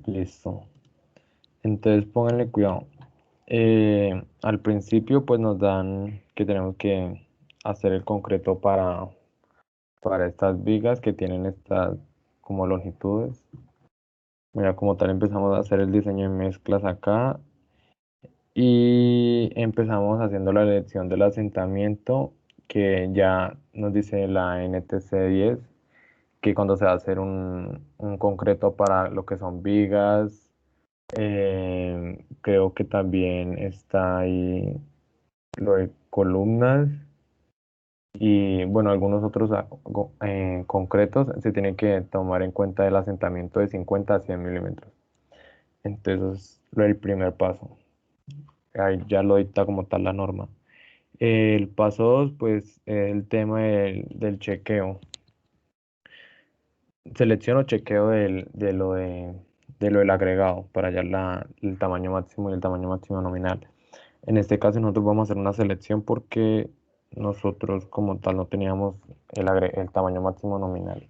Listo. Entonces pónganle cuidado. Al principio pues nos dan que tenemos que hacer el concreto para estas vigas que tienen estas como longitudes. Mira, como tal empezamos a hacer el diseño de mezclas acá y empezamos haciendo la elección del asentamiento que ya nos dice la NTC 10 que cuando se va a hacer un concreto para lo que son vigas, creo que también está ahí lo de columnas y bueno, algunos otros concretos se tienen que tomar en cuenta el asentamiento de 50 a 100 milímetros. Entonces, lo del primer paso. Ahí ya lo dicta como tal la norma. El paso 2 pues, el tema del chequeo. Selecciono chequeo de lo del agregado para hallar el tamaño máximo y el tamaño máximo nominal. En este caso nosotros vamos a hacer una selección porque nosotros como tal no teníamos el tamaño máximo nominal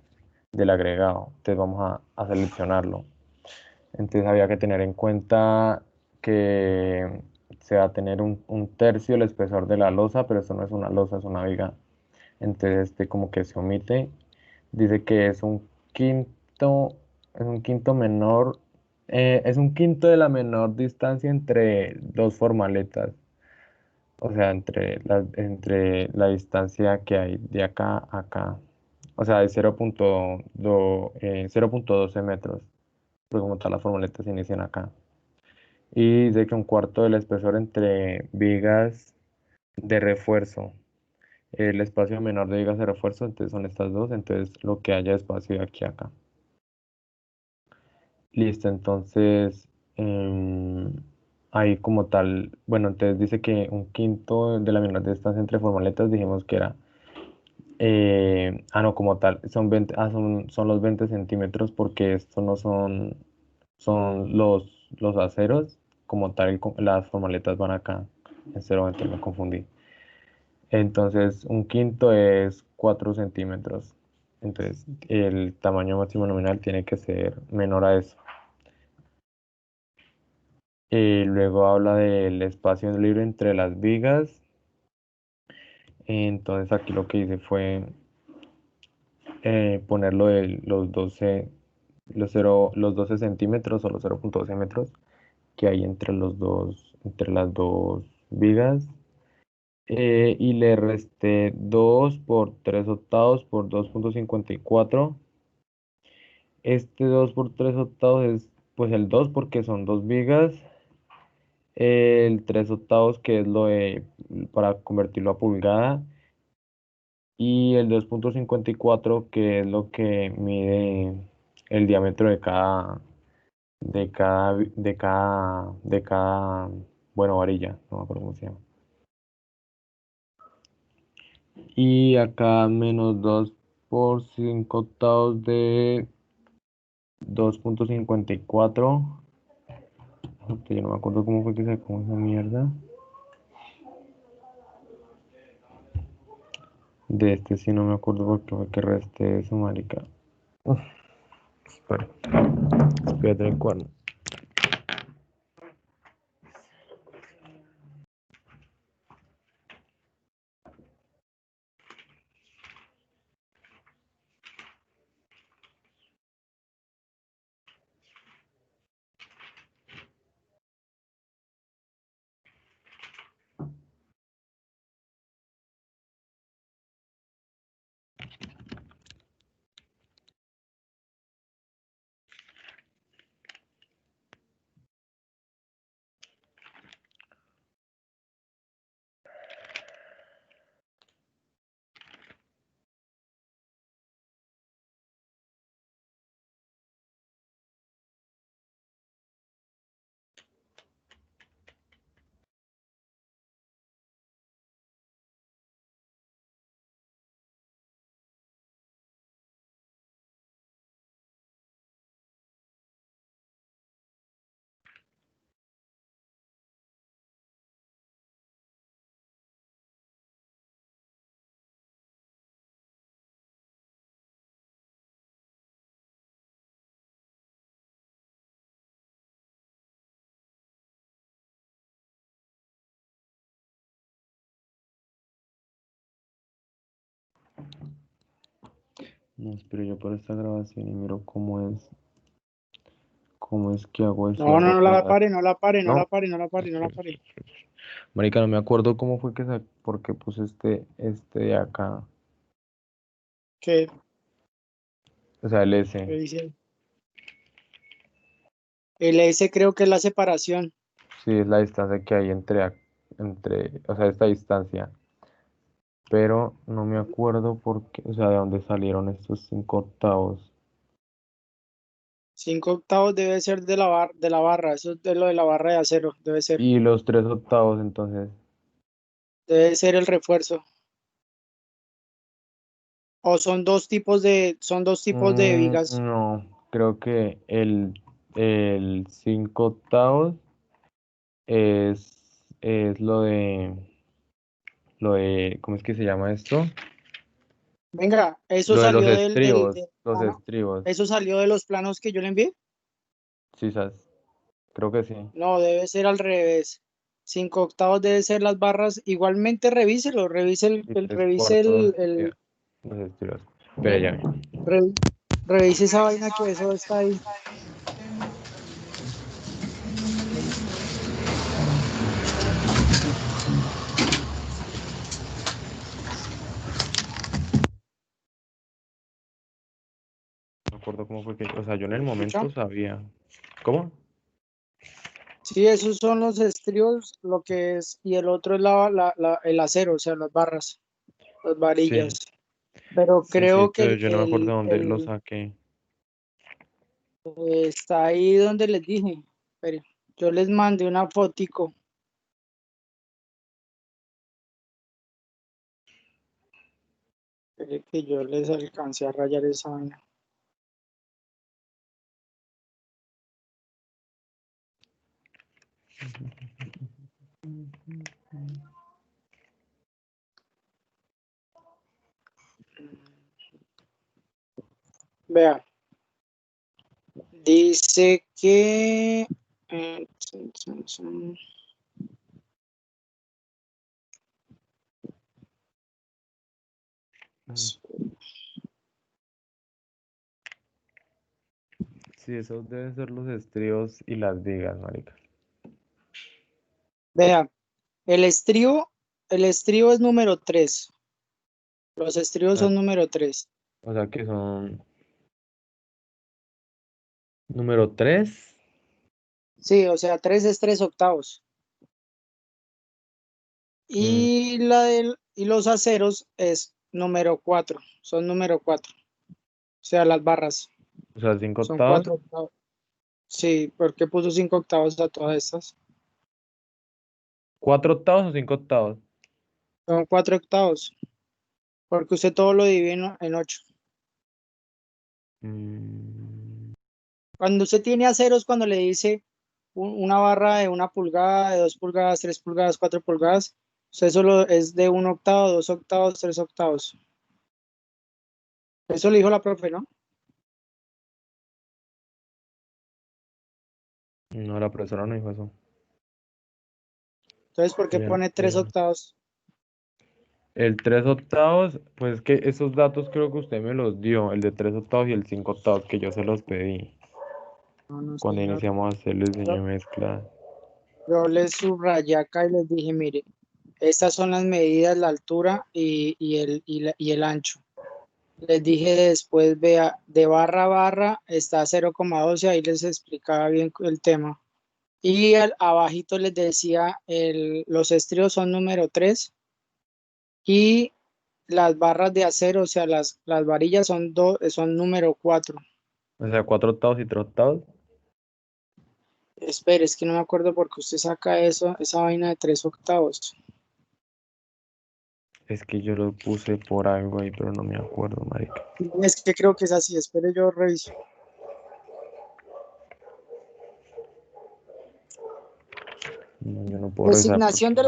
del agregado. Entonces vamos a seleccionarlo. Entonces había que tener en cuenta que se va a tener un tercio el espesor de la losa, pero esto no es una losa, es una viga. Entonces este como que se omite. Dice que quinto, es un quinto menor, es un quinto de la menor distancia entre dos formaletas. O sea, entre la distancia que hay de acá a acá. O sea, de 0.12 metros. Porque como tal las formaletas se inician acá. Y dice que un cuarto del espesor entre vigas de refuerzo. El espacio menor de vigas de refuerzo, entonces son estas dos. Entonces lo que haya espacio de aquí a acá. Listo, entonces ahí como tal, bueno, entonces dice que un quinto de la menor distancia entre formaletas dijimos que era, no, como tal, son 20, son los 20 centímetros porque esto no son los aceros, como tal, las formaletas van acá, en 0,20, me confundí. Entonces, un quinto es 4 centímetros. Entonces, el tamaño máximo nominal tiene que ser menor a eso. Luego habla del espacio libre entre las vigas. Entonces aquí lo que hice fue ponerlo de los 12 centímetros o los 0,12 metros que hay entre las dos vigas. Y le resté 2 por 3 octavos por 2,54. Este 2 por 3 octavos es pues el 2 porque son dos vigas. El 3 octavos que es lo de para convertirlo a pulgada y el 2,54 que es lo que mide el diámetro de cada bueno, varilla, no me acuerdo cómo se llama. Y acá menos 2 por 5 octavos de 2,54. Yo no me acuerdo cómo fue que sacó esa mierda. De este sí no me acuerdo porque fue que resté eso, marica. Uf, espera, espérate el cuerno. No, espero yo por esta grabación y miro cómo es que hago eso, No, no, hago no la todas las... pare, no la pare, no la No, pare, no la pare, no la espera, pare. espera, espera. Marica, no me acuerdo cómo fue por qué puse este de acá, ¿Qué, o sea, el qué S. dice? El S creo que es la separación. Sí, es la distancia que hay o sea, esta distancia. Pero no me acuerdo por qué, o sea, de dónde salieron estos 5 octavos. 5 octavos debe ser de la barra, eso es de lo de la barra de acero, debe ser. Y los 3 octavos, entonces. Debe ser el refuerzo. O son dos tipos de vigas. No, creo que el 5 octavos es ¿cómo es que se llama esto? Venga, eso Lo de los salió estribos, del los plano. estribos. Eso salió de los planos que yo le envié. Sí, creo que sí. No, debe ser al revés. 5 octavos debe ser las barras. Igualmente revíselo, Y tres cuartos, sí, los estribos. Espera ya. re- revise esa vaina que eso está ahí. No me acuerdo cómo fue que, o sea, yo en el ¿Escucha? momento sabía. ¿Cómo? Sí, esos son los estrios, lo que es, y el otro es el acero, o sea, las barras, las Sí, varillas. Pero sí, creo que pero yo no me acuerdo dónde lo saqué. está ahí donde les dije. Pero yo les mandé una fotico. Espere que yo les alcancé a rayar esa vaina. Vea, dice que tsun, tsun, tsun. Mm. Sí, esos deben ser los estribos y las vigas, marica. Vea, el estribo es número 3. Los estribos Ah, son número 3. o sea que son número 3. Sí, o sea, 3 es 3 octavos. Y los aceros es número 4. Son número 4. O sea, las barras O sea, cinco son octavos. 4 octavos. Sí, ¿por qué puso 5 octavos a todas estas? 4 octavos o 5 octavos. Son 4 octavos, porque usted todo lo divide en 8. Mm, Cuando usted tiene aceros, cuando le dice una barra de 1 pulgada, de 2 pulgadas, 3 pulgadas, 4 pulgadas, usted solo es de 1 octavo, 2 octavos, 3 octavos. Eso le dijo la profe, ¿no? no, la profesora no dijo eso. Entonces, ¿por qué Ella no pone tres dijo. octavos? El 3 octavos, pues que esos datos creo que usted me los dio, el de 3 octavos y el 5 octavos, que yo se los pedí No, no, cuando señor. iniciamos a hacer el diseño Yo, de mezcla. yo les subrayé acá y les dije, mire, estas son las medidas, la altura y el ancho. Les dije después, vea, de barra a barra está 0,12, ahí les explicaba bien el tema. Y abajito les decía, los estrios son número 3 y las barras de acero, o sea, las varillas son número 4. O sea, 4 octavos y 3 octavos. Espera, es que no me acuerdo por qué usted saca eso, esa vaina de 3 octavos. Es que yo lo puse por algo ahí, pero no me acuerdo, marica. Es que creo que es así, espere, yo reviso. No, yo no puedo revisar Designación porque...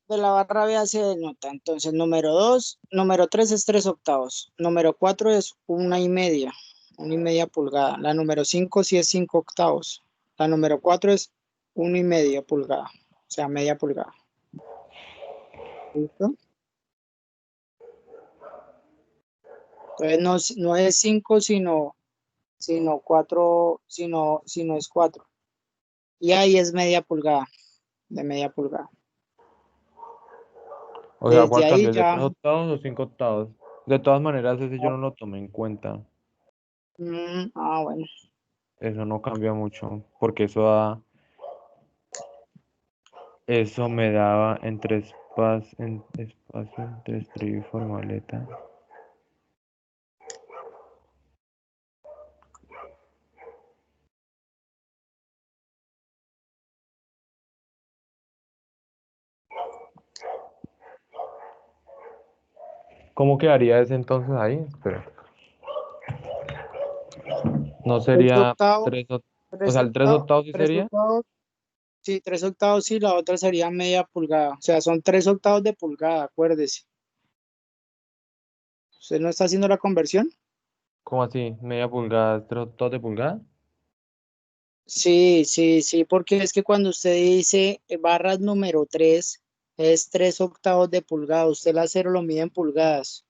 de la barra B se denota. Entonces, número 3 es 3 octavos. Número 4 es 1,5 pulgada. La número 5 sí es 5 octavos. La número 4 es 1,5 pulgada, o sea, media pulgada. ¿Listo? Entonces no es 5, sino 4, sino es 4. Y ahí es media pulgada, de media pulgada. O sea, Desde ¿cuál ahí cambia? ¿De ya, 3/8 o 5/8? De todas maneras, ese yo no lo tomé en cuenta. bueno. Eso no cambia mucho, porque eso me daba espacio entre estribo y formaleta. ¿Cómo quedaría ese entonces ahí? Espera. No 3 sería octavos, 3, o 3 sea, el 3/8 sí 3 sería. octavos, sí, 3 octavos, sí, la otra sería media pulgada. O sea, son 3 octavos de pulgada, acuérdese. ¿Usted no está haciendo la conversión? ¿Cómo así? ¿Media pulgada, 3/8 de pulgada? Sí, sí, sí, porque es que cuando usted dice barras número 3 es 3 octavos de pulgada. Usted el acero lo mide en pulgadas,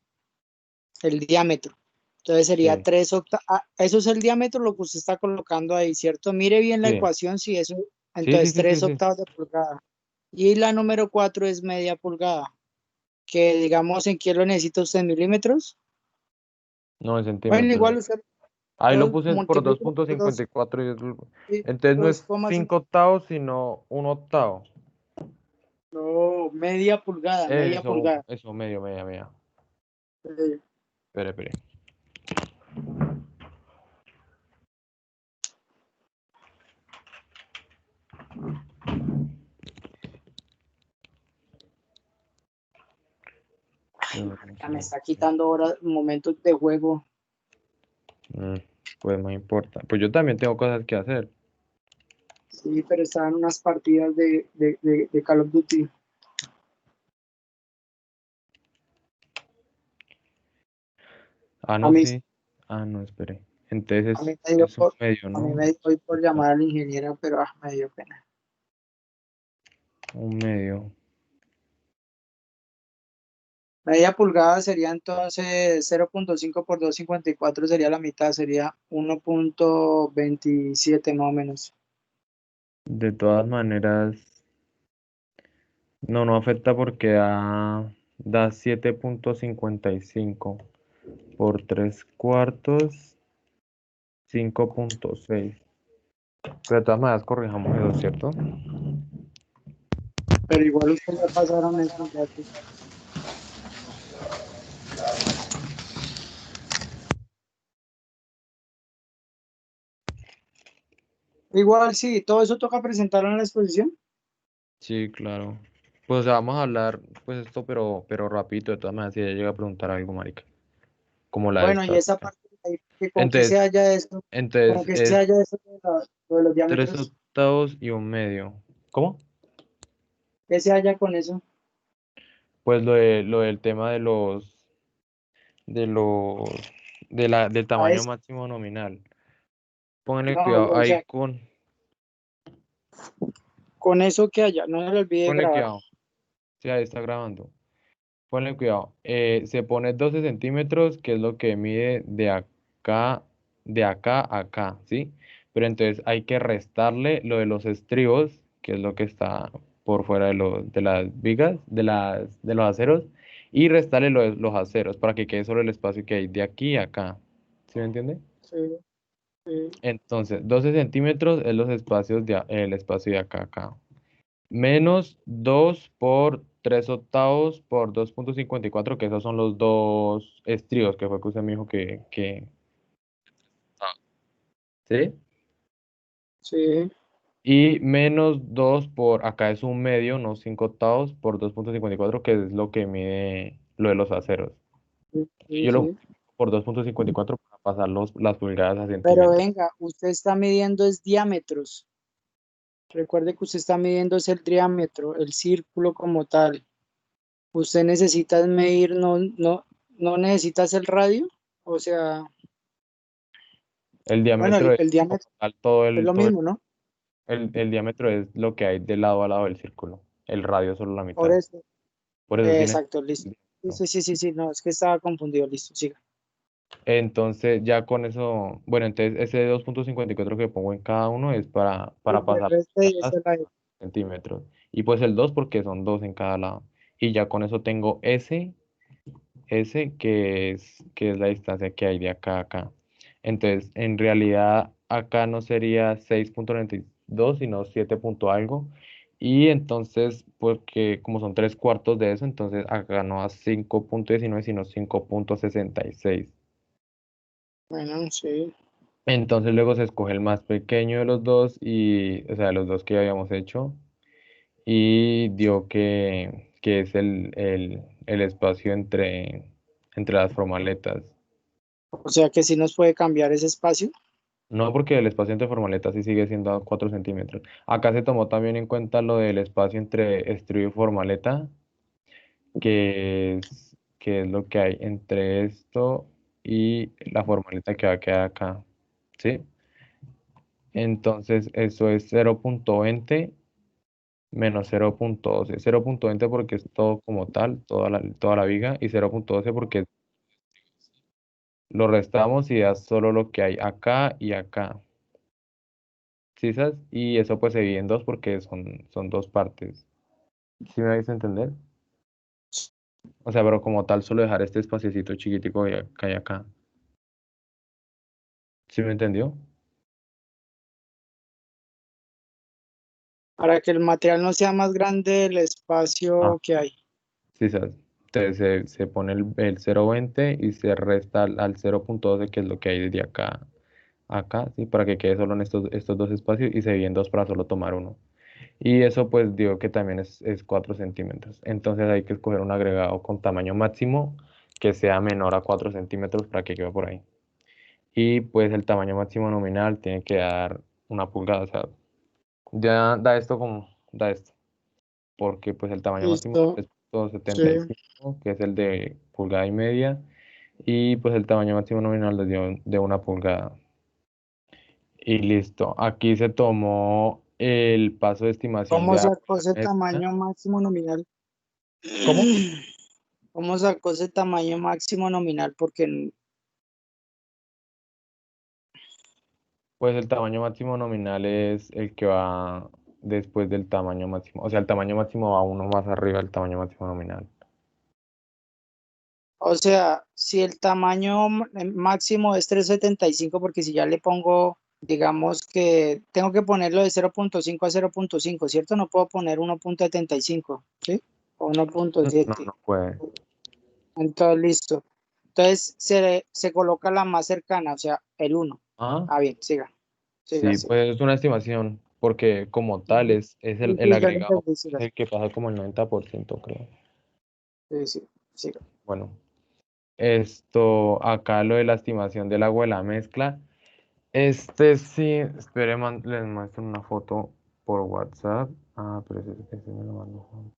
el diámetro. Entonces sería Sí, 3 octavos. Eso es el diámetro lo que usted está colocando ahí, ¿cierto? Mire bien la sí, ecuación, si eso, sí, sí, entonces sí, sí, 3 sí. octavos de pulgada. Y la número 4 es media pulgada, que digamos en qué lo necesita usted en milímetros. No en Bueno, centímetros. igual usted Ahí lo lo puse por multiplica dos punto por cincuenta 2, y cuatro Entonces no es 2,5. 5/8, sino 1/8. No, media pulgada, media pulgada. Eso, media, media. Eh, Espere, espere. Ya me está quitando horas, momentos de juego. Mm, pues no importa. Pues yo también tengo cosas que hacer. Sí, pero estaban unas partidas de Call of Duty. Ah, A no, mí, sí. Ah, no, espere. a mí Entonces me dio es un por, medio, a mí ¿no? me dio hoy por llamar a la ingeniera, pero me dio pena. Un medio. Media pulgada sería entonces 0,5 por 2,54 sería la mitad, sería 1,27 más o menos. De todas maneras, no afecta porque da 7,55 por 3/4, 5,6. Pero de todas maneras corrijamos eso, ¿cierto? Pero igual ustedes ya pasaron eso, ya que- Igual sí, todo eso toca presentarlo en la exposición. Sí, claro. Pues o sea, vamos a hablar, pues esto, pero rapidito, de todas maneras, si ella llega a preguntar algo, marica, como la de Bueno, y esa estática. parte de ahí, que con qué se Entonces, halla eso, con entonces qué se es halla eso lo de los tres diámetros, octavos y un medio. ¿Cómo? qué se halla con eso. Pues lo del tema de los, del A tamaño eso, máximo nominal. Pónganle no, cuidado o ahí sea, con eso que haya, no se le olvide ponle grabar. cuidado. Sí, ahí está grabando. Ponle cuidado. Se pone 12 centímetros, que es lo que mide de acá a acá, ¿sí? Pero entonces hay que restarle lo de los estribos, que es lo que está por fuera de las vigas, de los aceros, y restarle lo de los aceros para que quede solo el espacio que hay de aquí a acá. ¿Sí me entiende? Sí, sí. Entonces, 12 centímetros es el espacio de acá a acá. Menos 2 por 3/8 por 2,54, que esos son los dos estrios que fue que usted me dijo que... Ah. ¿Sí? Sí, Y menos 2 por, acá es un medio, no 5/8 por 2,54, que es lo que mide lo de los aceros. sí, sí, Yo lo sí. multiplico por 2,54 para pasar las pulgadas a Pero centímetros. venga, usted está midiendo es diámetros. Recuerde que usted está midiendo es el diámetro, el círculo como tal. Usted necesita medir, no necesitas el radio. O sea, El bueno, diámetro es el como diámetro tal, es lo mismo, ¿no? el diámetro es lo que hay de lado a lado del círculo. El radio es solo la Por mitad. eso. Por eso tiene Exacto, listo. Sí, diámetro. sí, sí, sí, sí, no, es que estaba confundido, listo, siga. Entonces ya con eso, bueno, entonces ese 2,54 que pongo en cada uno es para Y el pasar resto y a esa es la centímetros. Y pues el 2 porque son dos en cada lado. Y ya con eso tengo S que es la distancia que hay de acá a acá. Entonces, en realidad acá no sería 6,92 sino 7 punto algo. Y entonces, porque como son 3 cuartos de eso, entonces acá no a 5,19 sino 5,66. bueno, sí. Entonces luego se escoge el más pequeño de los dos y, o sea, de los dos que ya habíamos hecho y dio que es el espacio entre las formaletas. O sea que sí nos puede cambiar ese espacio. No porque el espacio entre formaletas sí sigue siendo a 4 centímetros. Acá se tomó también en cuenta lo del espacio entre estribo y formaleta, que es lo que hay entre esto y la formaleta que va a quedar acá. ¿Sí? Entonces eso es 0,20 menos 0,12. 0,20 porque es todo como tal, toda la viga, y 0,12 porque lo restamos y da solo lo que hay acá y acá. ¿Sí sabes? Y eso pues se divide en dos porque son dos partes. ¿Sí me vais a entender? O sea, pero como tal, solo dejar este espaciecito chiquitico que hay acá. ¿Sí me entendió? Para que el material no sea más grande del Ah, espacio que hay. sí sabes. Entonces se pone el 0,20 y se resta al 0,12 que es lo que hay desde acá, ¿sí? Para que quede solo en estos dos espacios y se divide en dos para solo tomar uno. Y eso pues digo que también es 4 centímetros. Entonces hay que escoger un agregado con tamaño máximo que sea menor a 4 centímetros para que quede por ahí. Y pues el tamaño máximo nominal tiene que dar 1 pulgada. O sea, ya da esto. Porque pues el tamaño máximo Listo. es 3,75, Sí. que es el de pulgada y media. Y pues el tamaño máximo nominal es de 1 pulgada. Y listo. Aquí se tomó el paso de estimación ¿Cómo de agua sacó ese de la mezcla. tamaño máximo nominal? ¿Cómo? ¿Cómo sacó ese tamaño máximo nominal? Porque, Pues el tamaño máximo nominal es el que va después del tamaño máximo. O sea, el tamaño máximo va uno más arriba del tamaño máximo nominal. o sea, si el tamaño máximo es 3,75, porque si ya le pongo, digamos que tengo que ponerlo de 0,5 a 0,5, ¿cierto? No puedo poner 1,75, ¿sí? O uno punto No, siete. no puede. Entonces, listo. Entonces, se coloca la más cercana, o sea, el uno. Ah, Ah, bien, siga, siga, sí, siga. pues es una estimación, porque como tal es Sí, el sí, ya lo agregado, entendí, es siga, el que pasa como el 90% creo. sí, sí, siga. Bueno, esto, acá lo de la estimación del agua de la mezcla. Este sí, espere, les muestro una foto por WhatsApp. Ah, pero ese me lo mandó Juan,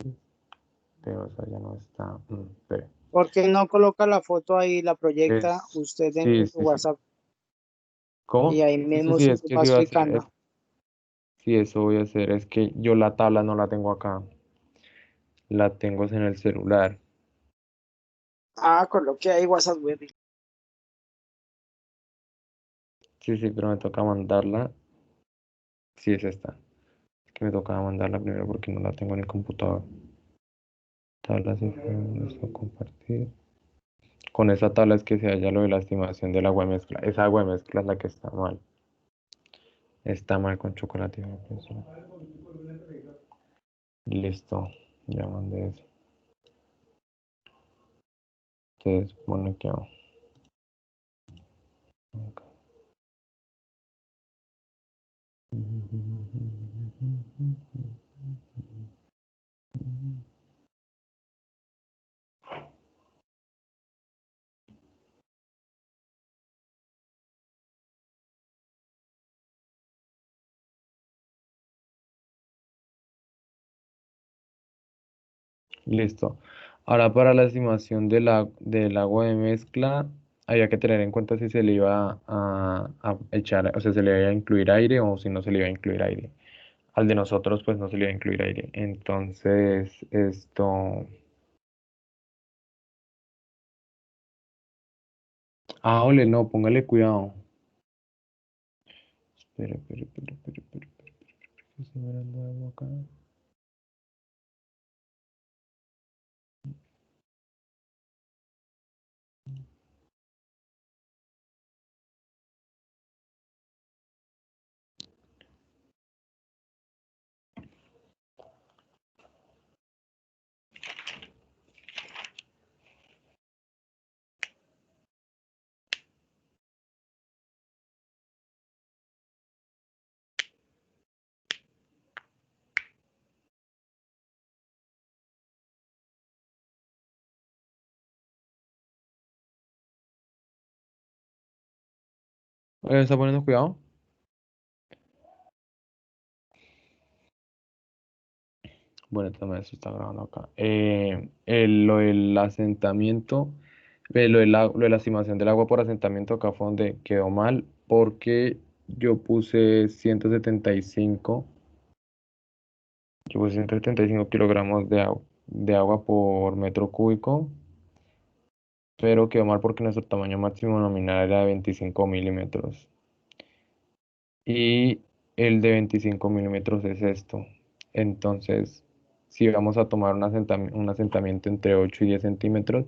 pero esa ya no está. Espere. ¿Por qué no coloca la foto ahí, la proyecta usted Sí, en su sí, sí. WhatsApp y ¿Cómo? ahí Sí, sí, mismo sí, se es que va sí voy a hacer. explicando? Sí, eso voy a hacer. Es que yo la tabla no la tengo acá. La tengo en el celular. Ah, coloque ahí WhatsApp web. Sí, sí, pero me toca mandarla. Sí, es esta. Es que me tocaba mandarla primero porque no la tengo en el computador. Tabla, sí, esto compartir. Con esa tabla es que se halla lo de la estimación de la agua de mezcla. Esa agua de mezcla es la que está mal. Está mal con chocolate. Listo. Ya mandé eso. Entonces, bueno, que listo. Ahora para la estimación del agua de mezcla, había que tener en cuenta si se le iba a echar, o sea, se le iba a incluir aire o si no se le iba a incluir aire. Al de nosotros, pues no se le iba a incluir aire. Entonces, Ah, ole, no, póngale cuidado. Espere. ¿Qué está mirando algo acá? Oye, ¿está poniendo cuidado? Bueno, también se está grabando acá. Lo del asentamiento, lo de la estimación del agua por asentamiento acá fue donde quedó mal, porque yo puse 175, yo puse 175 kilogramos de agua por metro cúbico, pero quedó mal porque nuestro tamaño máximo nominal era de 25 milímetros. Y el de 25 milímetros es esto. Entonces, si vamos a tomar un asentamiento entre 8 y 10 centímetros,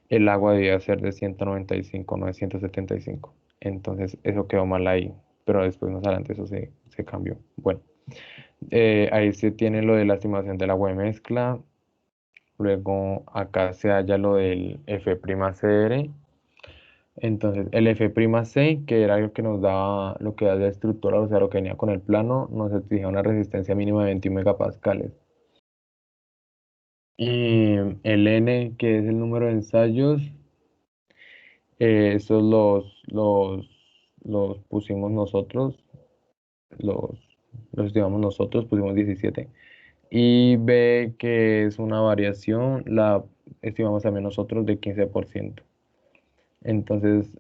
el agua debía ser de 195, no de 175. Entonces, eso quedó mal ahí, pero después más adelante eso se cambió. Bueno, ahí se tiene lo de la estimación del agua de mezcla. Luego acá se halla lo del F'Cr. Entonces, el F'C, que era lo que nos daba, lo que da la estructura, o sea, lo que venía con el plano, nos exigía una resistencia mínima de 21 megapascales. Y el N, que es el número de ensayos, esos los pusimos nosotros, los, los estimamos nosotros, pusimos 17. Y B, que es una variación, la estimamos también nosotros de 15%. Entonces,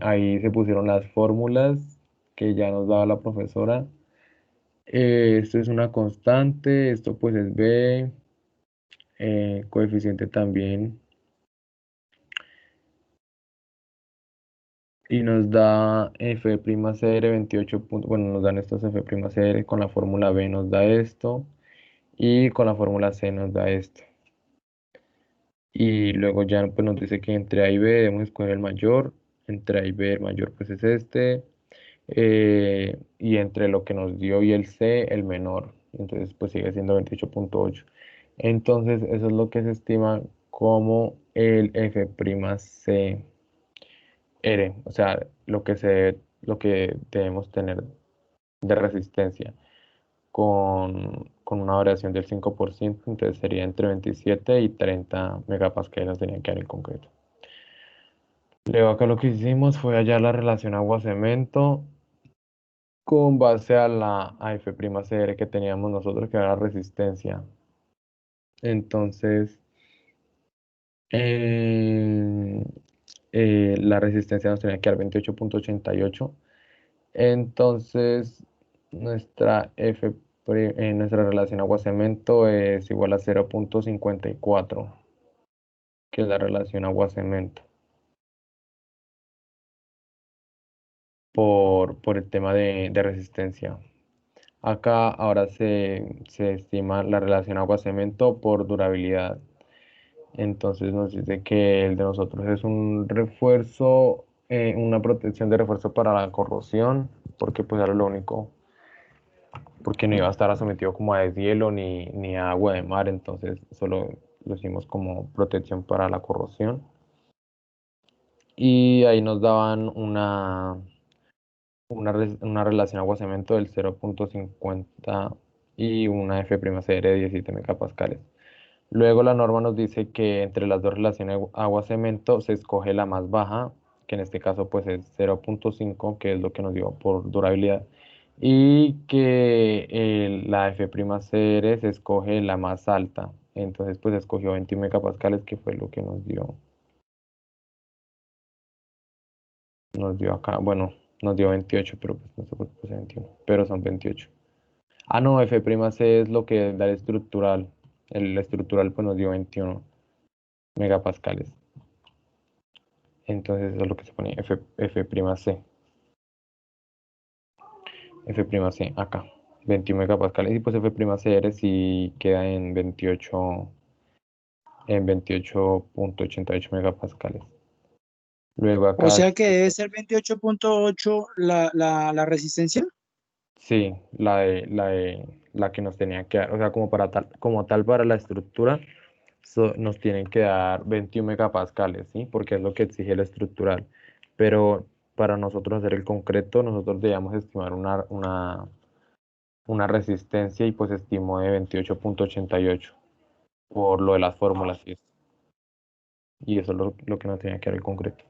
ahí se pusieron las fórmulas que ya nos daba la profesora. Esto es una constante, esto pues es B, coeficiente también. Y nos da F'Cr 28 puntos, bueno, nos dan estos F'Cr, con la fórmula B nos da esto, y con la fórmula C nos da esto. Y luego ya pues nos dice que entre A y B debemos escoger el mayor, entre A y B el mayor pues es este, y entre lo que nos dio y el C, el menor. Entonces, pues sigue siendo 28.8. Entonces, eso es lo que se estima como el F'C R, o sea, lo que debemos tener de resistencia con una variación del 5%, entonces sería entre 27 y 30 megapascales tenían que dar en concreto. Luego acá lo que hicimos fue hallar la relación agua-cemento con base a la F'Cr que teníamos nosotros, que era la resistencia. Entonces, eh, la resistencia nos tenía que dar 28.88. Entonces, nuestra relación agua-cemento es igual a 0.54, que es la relación agua-cemento, por el tema de resistencia. Acá ahora se estima la relación agua-cemento por durabilidad. Entonces nos dice que el de nosotros es un refuerzo, una protección de refuerzo para la corrosión, porque pues era lo único, porque no iba a estar sometido como a deshielo ni a agua de mar, entonces solo lo hicimos como protección para la corrosión. Y ahí nos daban una relación agua-cemento del 0.50 y una F'Cr de 17 megapascales. Luego la norma nos dice que entre las dos relaciones agua-cemento se escoge la más baja, que en este caso pues es 0.5, que es lo que nos dio por durabilidad, y que la F'Cr se escoge la más alta. Entonces pues escogió 20 megapascales, que fue lo que nos dio acá. Bueno, nos dio 28, pero pues nosotros puse 21, pero son 28. Ah, no, F'C es lo que da el estructural. El estructural pues nos dio 21 megapascales. Entonces eso es lo que se pone F', F', acá, 21 megapascales, y pues F'R sí queda en 28.88 megapascales. Luego O acá, sea que debe ser 28.8 la resistencia. sí, la que nos tenía que dar, o sea, como tal para la estructura, nos tienen que dar 21 megapascales, ¿sí? Porque es lo que exige la estructural. Pero para nosotros hacer el concreto, nosotros debíamos estimar una resistencia y pues estimó de 28.88 por lo de las fórmulas y eso es lo que nos tenía que dar el concreto.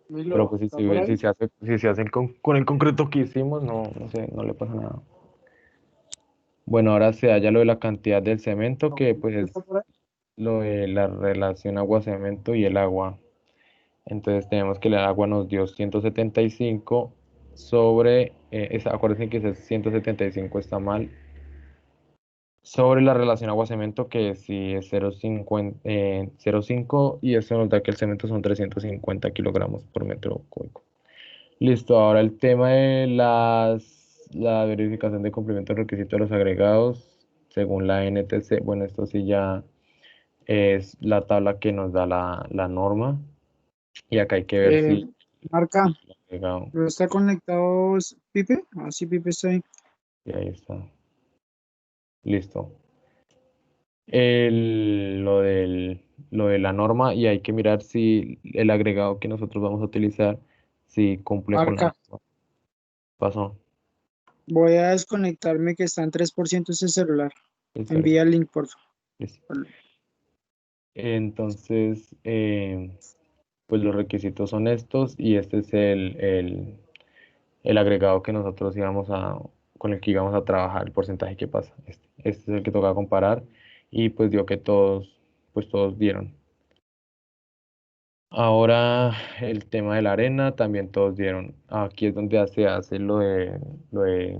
Pero pues ¿Está por ahí? si se hace con el concreto que hicimos, no sé, no le pasa nada. Bueno, ahora se halla lo de la cantidad del cemento, que pues ¿Está es por ahí? lo de la relación agua-cemento y el agua. Entonces tenemos que el agua nos dio 175 sobre, acuérdense que ese 175 está mal, sobre la relación agua-cemento que sí es 0,5 y eso nos da que el cemento son 350 kilogramos por metro cúbico. Listo, ahora el tema de la verificación de cumplimiento del requisito de los agregados según la NTC. Bueno, esto sí ya es la tabla que nos da la norma y acá hay que ver Eh, si Marca, el agregado, ¿no está conectado Pipe? Ah, sí, Pipe está ahí. y ahí está, listo. Lo de la norma y hay que mirar si el agregado que nosotros vamos a utilizar si cumple con la Marca, norma. Pasó. voy a desconectarme que está en 3% ese celular. Listo, Envía el link, por listo. favor. Entonces, pues los requisitos son estos y este es el agregado que nosotros con el que íbamos a trabajar, el porcentaje que pasa. Este es el que toca comparar y pues dio que pues todos dieron. Ahora el tema de la arena, también todos dieron. Aquí es donde se hace lo de, lo de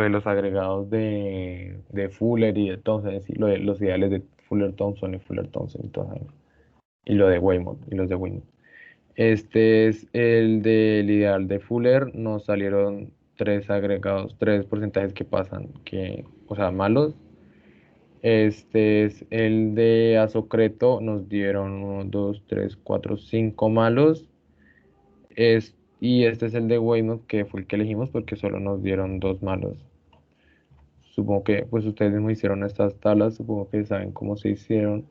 los agregados de Fuller y de Thomson, y lo de los ideales de Fuller Thomson y Fuller Thomson y todo eso. Y lo de Weymouth y los de Weymouth. Este es el del ideal de Fuller. Nos salieron tres agregados, tres porcentajes que pasan, o sea, malos. Este es el de Azocreto, nos dieron uno, dos, tres, cuatro, cinco malos. Y este es el de Weymouth, que fue el que elegimos porque solo nos dieron dos malos. Supongo que pues ustedes mismos hicieron estas tablas, supongo que saben cómo se hicieron.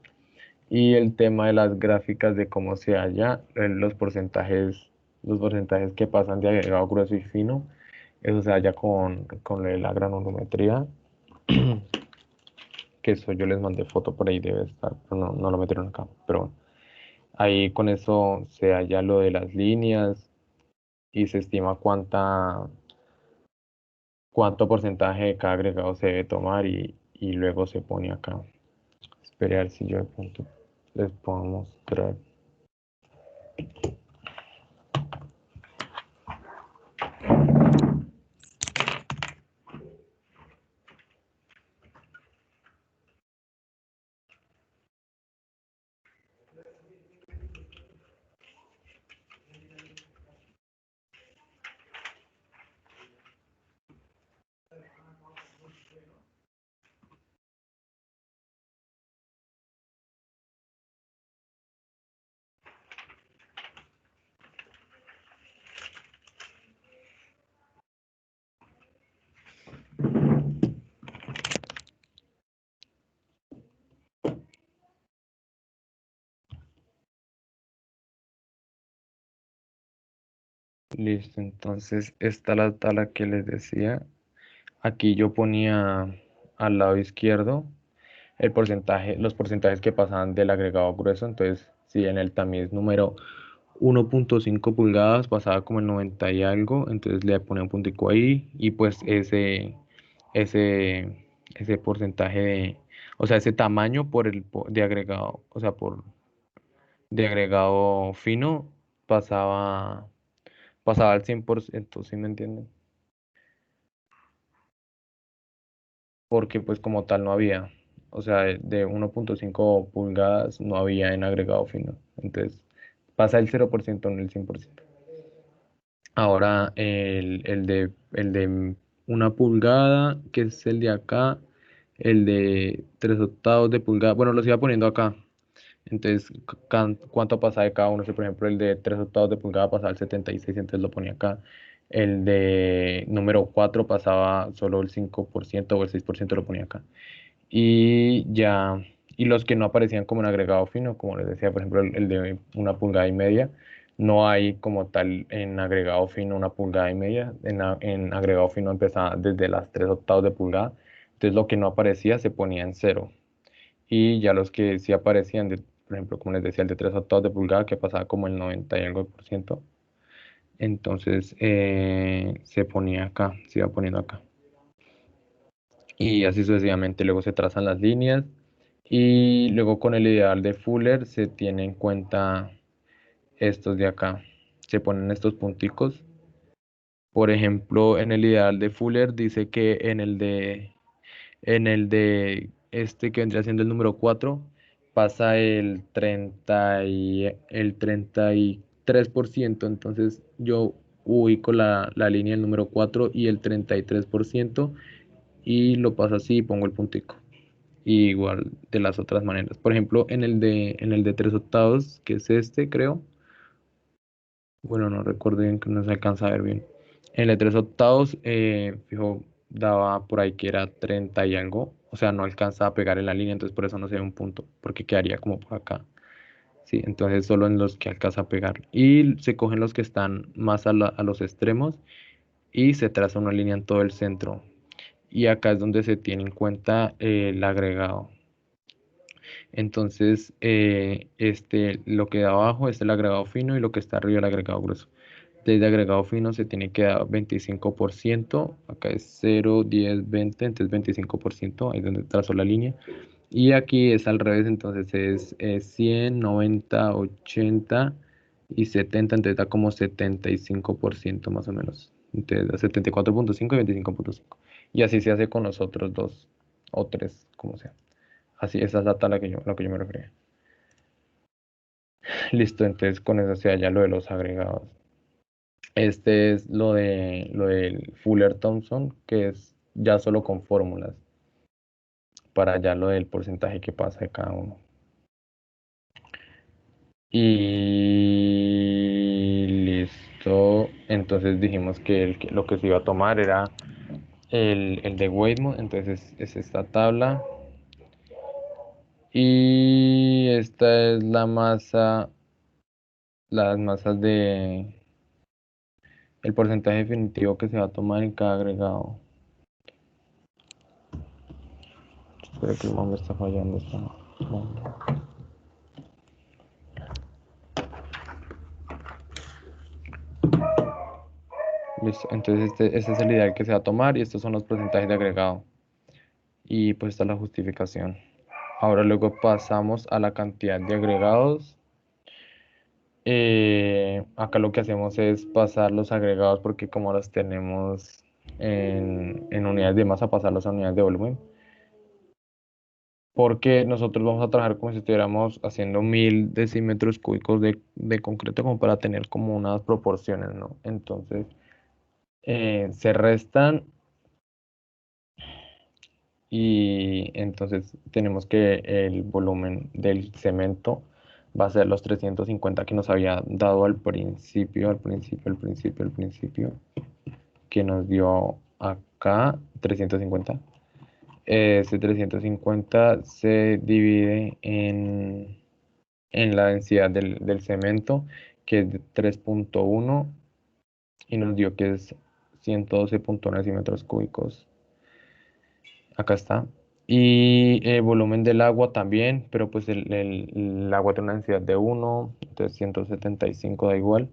Y el tema de las gráficas de cómo se halla, los porcentajes que pasan de agregado grueso y fino, eso se halla con lo de la granulometría, que eso yo les mandé foto por ahí, debe estar, pero no lo metieron acá. Pero bueno, ahí con eso se halla lo de las líneas y se estima cuánto porcentaje de cada agregado se debe tomar y luego se pone acá. Esperar si yo de pronto les puedo mostrar. Listo, entonces esta es la tabla que les decía. Aquí yo ponía al lado izquierdo los porcentajes que pasaban del agregado grueso. Entonces, si en el tamiz número 1.5 pulgadas pasaba como el 90 y algo, entonces le ponía un puntico ahí y pues ese, ese porcentaje o sea, ese tamaño de agregado, o sea, de agregado fino pasaba, pasaba al 100%, ¿sí me entienden? Porque pues como tal no había. o sea, de 1.5 pulgadas no había en agregado fino. Entonces, pasa el 0% en el 100%. Ahora el de 1 pulgada, que es el de acá, el de 3/8 de pulgada, bueno, los iba poniendo acá. Entonces, ¿cuánto pasa de cada uno? Si, por ejemplo, el de 3/8 de pulgada pasaba al 76, entonces lo ponía acá. El de número 4 pasaba solo el 5% o el 6% lo ponía acá. Y ya, y los que no aparecían como en agregado fino, como les decía, por ejemplo, el de 1,5 pulgadas, no hay como tal en agregado fino 1,5 pulgadas. En agregado fino empezaba desde las 3/8 de pulgada. Entonces lo que no aparecía se ponía en cero. Y ya los que sí aparecían, por ejemplo, como les decía, el de 3/8 de pulgada, que pasaba como el 90 y algo por ciento, entonces se ponía acá, se iba poniendo acá. Y así sucesivamente luego se trazan las líneas y luego con el ideal de Fuller se tiene en cuenta estos de acá. Se ponen estos punticos. Por ejemplo, en el ideal de Fuller dice que en el de este que vendría siendo el número 4 pasa el 33%. Entonces yo ubico la línea del número 4 y el 33% y lo paso así y pongo el puntico. Y igual de las otras maneras. Por ejemplo, en el de 3/8, que es este, creo. Bueno, no recuerdo bien, que no se alcanza a ver bien. En el de 3/8, fijo, daba por ahí que era 30 y algo. O sea, no alcanza a pegar en la línea, entonces por eso no se ve un punto, porque quedaría como por acá. Sí, entonces solo en los que alcanza a pegar. Y se cogen los que están más a los extremos y se traza una línea en todo el centro. Y acá es donde se tiene en cuenta el agregado. Entonces, lo que da abajo es el agregado fino y lo que está arriba el agregado grueso. Desde agregado fino se tiene que dar 25%, acá es 0, 10, 20, entonces 25%, ahí es donde trazo la línea. Y aquí es al revés, entonces es 100, 90, 80 y 70, entonces da como 75% más o menos. Entonces da 74,5 y 25,5. Y así se hace con los otros dos o tres, como sea. Así, esa es la tabla a la que yo me refería. Listo, entonces con eso se halla lo de los agregados. Este es lo del Fuller-Thompson, que es ya solo con fórmulas, para ya lo del porcentaje que pasa de cada uno. Y listo, entonces dijimos que lo que se iba a tomar era el de Weidman, entonces es esta tabla. Y esta es las masas el porcentaje definitivo que se va a tomar en cada agregado. Espero que el me está fallando. Listo, entonces este es el ideal que se va a tomar y estos son los porcentajes de agregado. Y pues esta es la justificación. Ahora luego pasamos a la cantidad de agregados. Acá lo que hacemos es pasar los agregados porque como los tenemos en unidades de masa, pasarlos a unidades de volumen. Porque nosotros vamos a trabajar como si estuviéramos haciendo 1000 decímetros cúbicos de concreto como para tener como unas proporciones, ¿no? Entonces se restan y entonces tenemos que el volumen del cemento va a ser los 350 que nos había dado al principio, que nos dio acá 350. Ese 350 se divide en la densidad del cemento, que es de 3,1 y nos dio que es 112,1 decímetros cúbicos. Acá está. Y el volumen del agua también, pero pues el agua tiene una densidad de 1, entonces 175 da igual.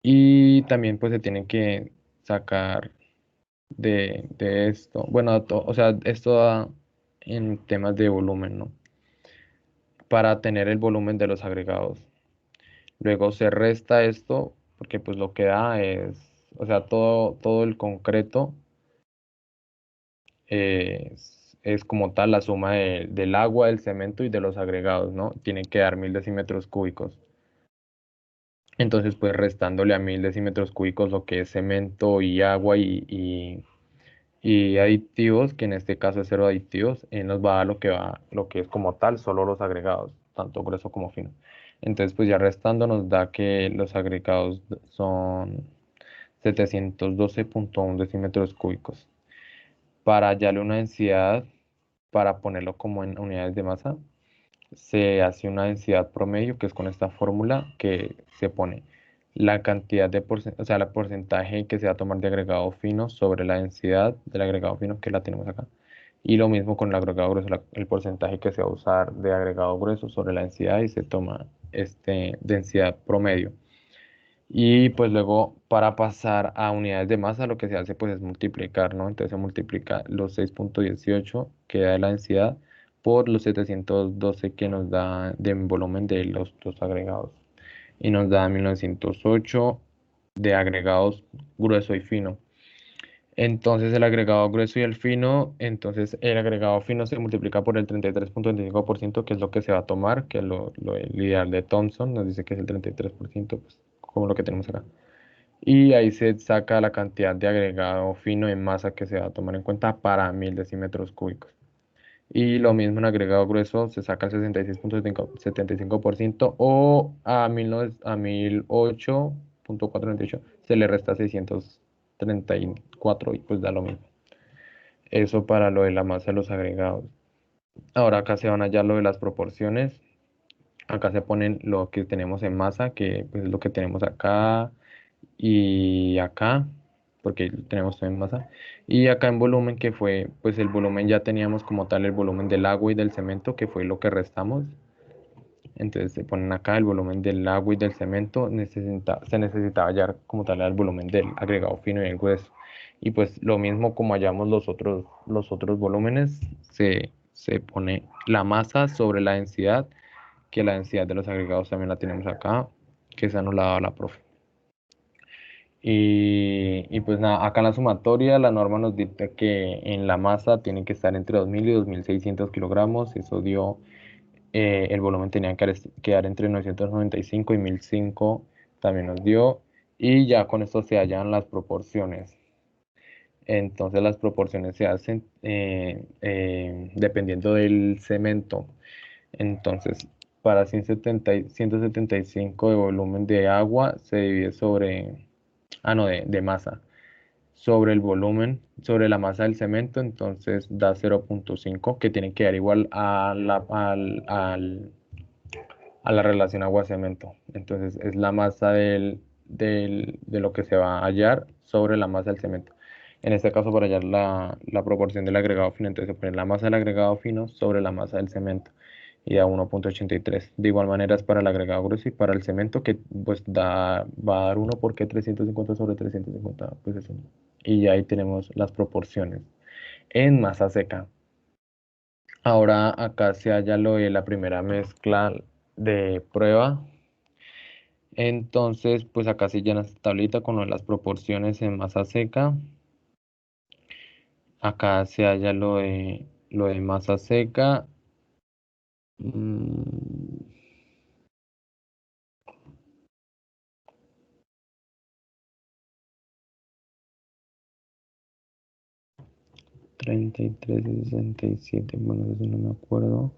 Y también pues se tiene que sacar de esto. Bueno, o sea, esto da en temas de volumen, ¿no? Para tener el volumen de los agregados. Luego se resta esto, porque pues lo que da es, o sea, todo el concreto es como tal la suma del agua, del cemento y de los agregados, ¿no? Tiene que dar 1000 decímetros cúbicos. Entonces, pues restándole a 1000 decímetros cúbicos lo que es cemento y agua y aditivos, que en este caso es cero aditivos, nos va a dar lo que es como tal, solo los agregados, tanto grueso como fino. Entonces, pues ya restando nos da que los agregados son 712,1 decímetros cúbicos. Para hallarle una densidad, para ponerlo como en unidades de masa, se hace una densidad promedio, que es con esta fórmula que se pone la cantidad de porcentaje, o sea, el porcentaje que se va a tomar de agregado fino sobre la densidad del agregado fino, que la tenemos acá. Y lo mismo con el agregado grueso, el porcentaje que se va a usar de agregado grueso sobre la densidad y se toma densidad promedio. Y pues luego para pasar a unidades de masa lo que se hace pues es multiplicar, ¿no? Entonces se multiplica los 6,18 que da de la densidad por los 712 que nos da de volumen de los dos agregados. Y nos da 1908 de agregados grueso y fino. Entonces el agregado grueso y el fino, entonces el agregado fino se multiplica por el 33,25%, que es lo que se va a tomar, que es el ideal de Thomson, nos dice que es el 33%, pues como lo que tenemos acá. Y ahí se saca la cantidad de agregado fino en masa que se va a tomar en cuenta para 1000 decímetros cúbicos. Y lo mismo en agregado grueso se saca el 66,75% o a 1008,498 se le resta 634 y pues da lo mismo. Eso para lo de la masa de los agregados. Ahora acá se van a hallar lo de las proporciones. Acá se ponen lo que tenemos en masa, que pues es lo que tenemos acá y acá, porque tenemos todo en masa, y acá en volumen, que fue, pues el volumen ya teníamos como tal el volumen del agua y del cemento, que fue lo que restamos. Entonces se ponen acá el volumen del agua y del cemento, se necesitaba hallar como tal el volumen del agregado fino y el grueso. Y pues lo mismo como hallamos los otros volúmenes, se pone la masa sobre la densidad, que la densidad de los agregados también la tenemos acá, que esa nos la daba la profe. Y pues nada, acá en la sumatoria la norma nos dicta que en la masa tiene que estar entre 2000 y 2600 kilogramos. Eso dio, el volumen tenía que quedar entre 995 y 1005, también nos dio. Y ya con esto se hallan las proporciones. Entonces las proporciones se hacen dependiendo del cemento. Entonces, para 175 de volumen de agua se divide sobre, no, de masa, sobre el volumen, sobre la masa del cemento, entonces da 0,5, que tiene que dar igual a la relación agua-cemento. Entonces es la masa de lo que se va a hallar sobre la masa del cemento. En este caso, para hallar la proporción del agregado fino, entonces se pone la masa del agregado fino sobre la masa del cemento y da 1,83. De igual manera es para el agregado grueso y para el cemento, que pues va a dar 1 porque 350 sobre 350, pues es 1. Y ya ahí tenemos las proporciones en masa seca. Ahora acá se halla lo de la primera mezcla de prueba. Entonces, pues acá se llena esta tablita con lo de las proporciones en masa seca. Acá se halla lo de masa seca. Mm, 33 y 67, bueno, eso sí no me acuerdo.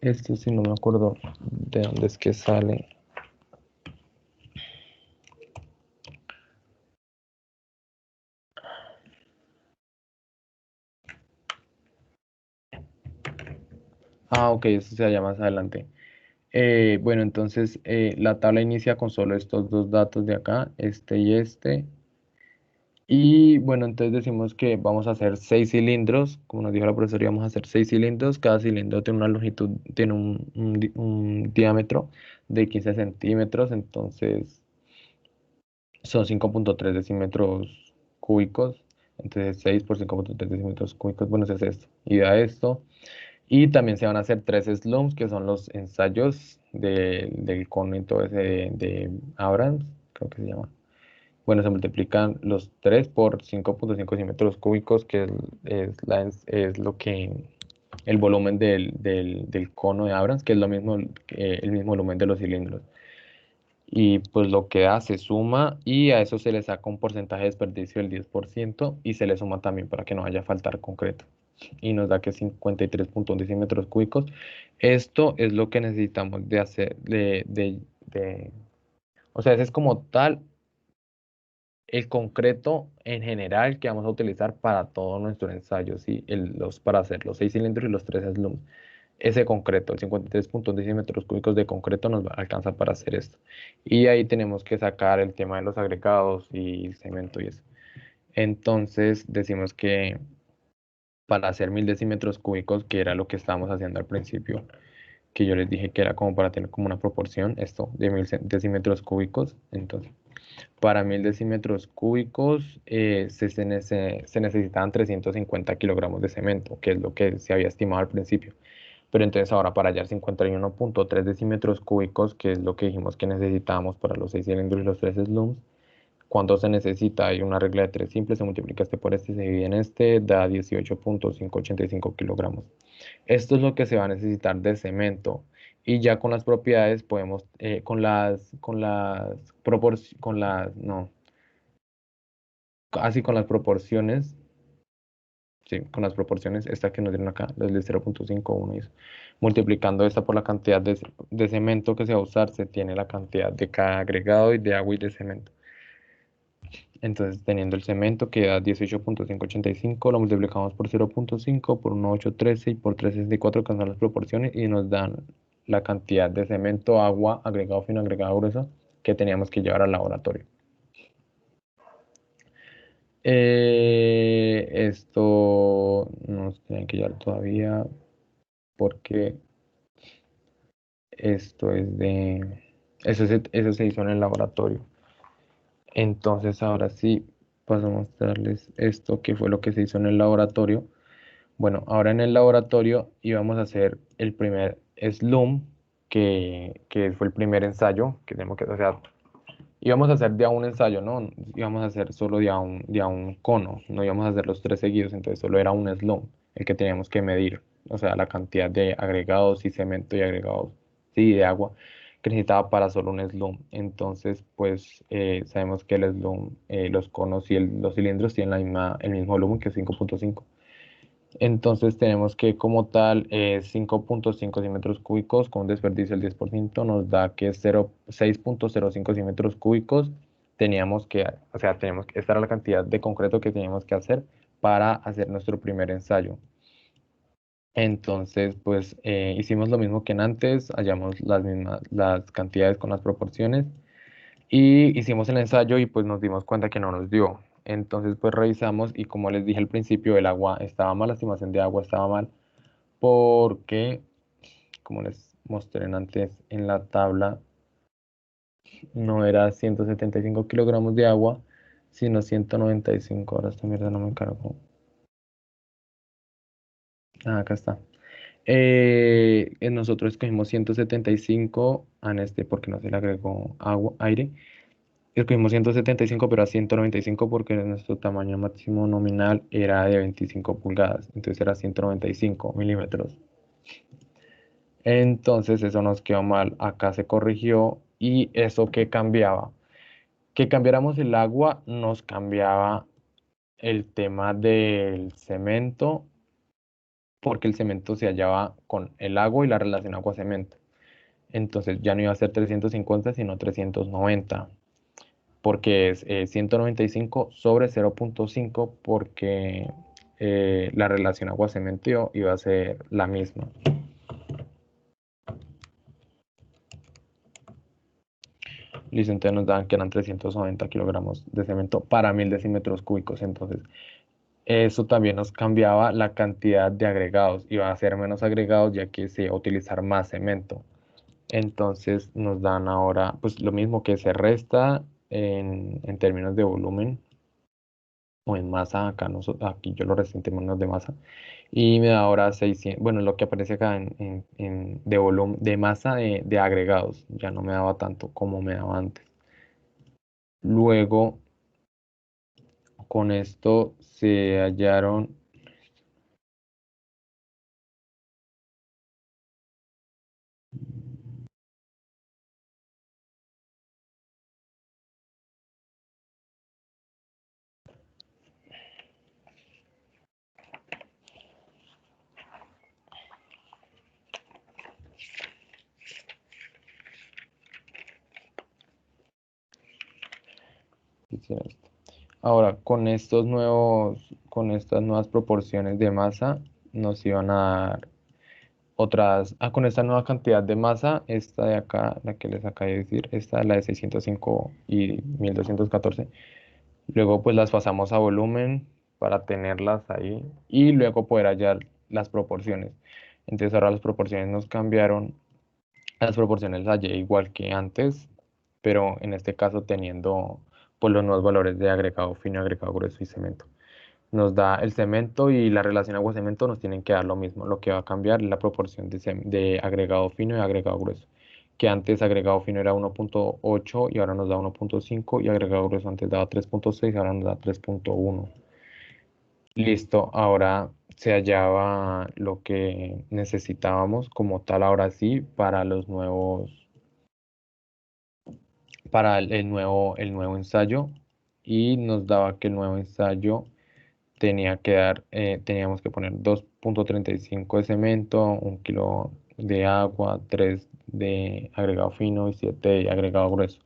Esto sí no me acuerdo de dónde es que sale. Ok, eso se halla más adelante. Bueno, entonces la tabla inicia con solo estos dos datos de acá, este y este. Y bueno, entonces decimos que vamos a hacer 6 cilindros, como nos dijo la profesora, vamos a hacer 6 cilindros. Cada cilindro tiene una longitud, tiene un diámetro de 15 centímetros, entonces son 5,3 decímetros cúbicos. Entonces 6 por 5,3 decímetros cúbicos, bueno, eso es esto. Y da esto. Y también se van a hacer 3 slumps, que son los ensayos del cono y todo ese de Abrams, creo que se llama. Bueno, se multiplican los 3 por 5.5 centímetros cúbicos, que es lo que el volumen del cono de Abrams, que es lo mismo, el mismo volumen de los cilindros. Y pues lo que da se suma y a eso se le saca un porcentaje de desperdicio del 10% y se le suma también para que no vaya a faltar concreto. Y nos da que 53.1 decímetros cúbicos. Esto es lo que necesitamos de hacer, o sea, ese es como tal el concreto en general que vamos a utilizar para todo nuestro ensayo, ¿sí? Para hacer los 6 cilindros y los 3 slums. Ese concreto, el 53.1 decímetros cúbicos de concreto nos alcanza para hacer esto. Y ahí tenemos que sacar el tema de los agregados y cemento y eso. Entonces decimos que para hacer 1000 decímetros cúbicos, que era lo que estábamos haciendo al principio, que yo les dije que era como para tener como una proporción, esto de 1000 decímetros cúbicos. Entonces, para 1000 decímetros cúbicos se necesitaban 350 kilogramos de cemento, que es lo que se había estimado al principio. Pero entonces ahora para hallar 51.3 decímetros cúbicos, que es lo que dijimos que necesitábamos para los 6 cilindros y los 3 slums, ¿cuánto se necesita? Hay una regla de 3 simple, se multiplica este por este, se divide en este, da 18.585 kilogramos. Esto es lo que se va a necesitar de cemento. Y ya con las propiedades podemos, no, así con las proporciones, sí, con las proporciones, esta que nos dieron acá, las de 0.51 y eso. Multiplicando esta por la cantidad de cemento que se va a usar, se tiene la cantidad de cada agregado y de agua y de cemento. Entonces, teniendo el cemento que da 18.585, lo multiplicamos por 0.5, por 1.813 y por 364, que son las proporciones, y nos dan la cantidad de cemento, agua, agregado fino, agregado grueso, que teníamos que llevar al laboratorio. Esto nos tienen que llevar todavía porque esto es de... Eso se hizo en el laboratorio. Entonces, ahora sí, paso a mostrarles esto, que fue lo que se hizo en el laboratorio. Bueno, ahora en el laboratorio íbamos a hacer el primer slum, que fue el primer ensayo que tenemos que, o sea, íbamos a hacer de a un ensayo, ¿no? Íbamos a hacer solo de a un cono, no íbamos a hacer los tres seguidos, entonces solo era un slum el que teníamos que medir, o sea, la cantidad de agregados y cemento y agregados, sí, de agua que necesitaba para solo un slum. Entonces, pues sabemos que el slum, los conos y los cilindros tienen el mismo volumen que es 5.5. Entonces tenemos que como tal 5.5 centímetros cúbicos con un desperdicio del 10% nos da que 6.05 centímetros cúbicos teníamos que, o sea, esta era la cantidad de concreto que teníamos que hacer para hacer nuestro primer ensayo. Entonces, pues hicimos lo mismo que en antes, hallamos las cantidades con las proporciones y hicimos el ensayo y pues nos dimos cuenta que no nos dio. Entonces pues revisamos y como les dije al principio, el agua estaba mal, la estimación de agua estaba mal, porque como les mostré antes en la tabla, no era 175 kilogramos de agua, sino 195. Ahora esta mierda no me cargó. Ah, acá está. Nosotros escogimos 175 en este porque no se le agregó agua, aire. Escogimos 175, pero a 195 porque nuestro tamaño máximo nominal era de 25 pulgadas, entonces era 195 milímetros. Entonces eso nos quedó mal, acá se corrigió y eso que cambiaba. Que cambiáramos el agua nos cambiaba el tema del cemento, porque el cemento se hallaba con el agua y la relación agua-cemento. Entonces ya no iba a ser 350, sino 390. Porque es 195 sobre 0.5 porque la relación agua-cemento iba a ser la misma. Listo, entonces nos daban que eran 390 kilogramos de cemento para 1000 decímetros cúbicos. Entonces, eso también nos cambiaba la cantidad de agregados. Iba a ser menos agregados ya que se iba a utilizar más cemento. Entonces, nos dan ahora, pues lo mismo que se resta en términos de volumen o en masa, aquí yo lo resté en términos de masa, y me da ahora 600, bueno, lo que aparece acá de volumen, de masa de agregados, ya no me daba tanto como me daba antes. Luego, con esto se hallaron, quisiera esto. Ahora, con estas nuevas proporciones de masa, nos iban a dar con esta nueva cantidad de masa, esta de acá, la que les acabé de decir, esta, la de 605 y 1214. Luego pues las pasamos a volumen para tenerlas ahí y luego poder hallar las proporciones. Entonces ahora las proporciones nos cambiaron, las proporciones las hallé igual que antes, pero en este caso teniendo pues los nuevos valores de agregado fino, agregado grueso y cemento. Nos da el cemento y la relación agua-cemento nos tienen que dar lo mismo. Lo que va a cambiar es la proporción de agregado fino y agregado grueso. Que antes agregado fino era 1.8 y ahora nos da 1.5 y agregado grueso antes daba 3.6 y ahora nos da 3.1. Listo, ahora se hallaba lo que necesitábamos como tal ahora sí para los nuevos, para el nuevo ensayo y nos daba que el nuevo ensayo teníamos que poner 2.35 de cemento, 1 kilo de agua, 3 de agregado fino y 7 de agregado grueso.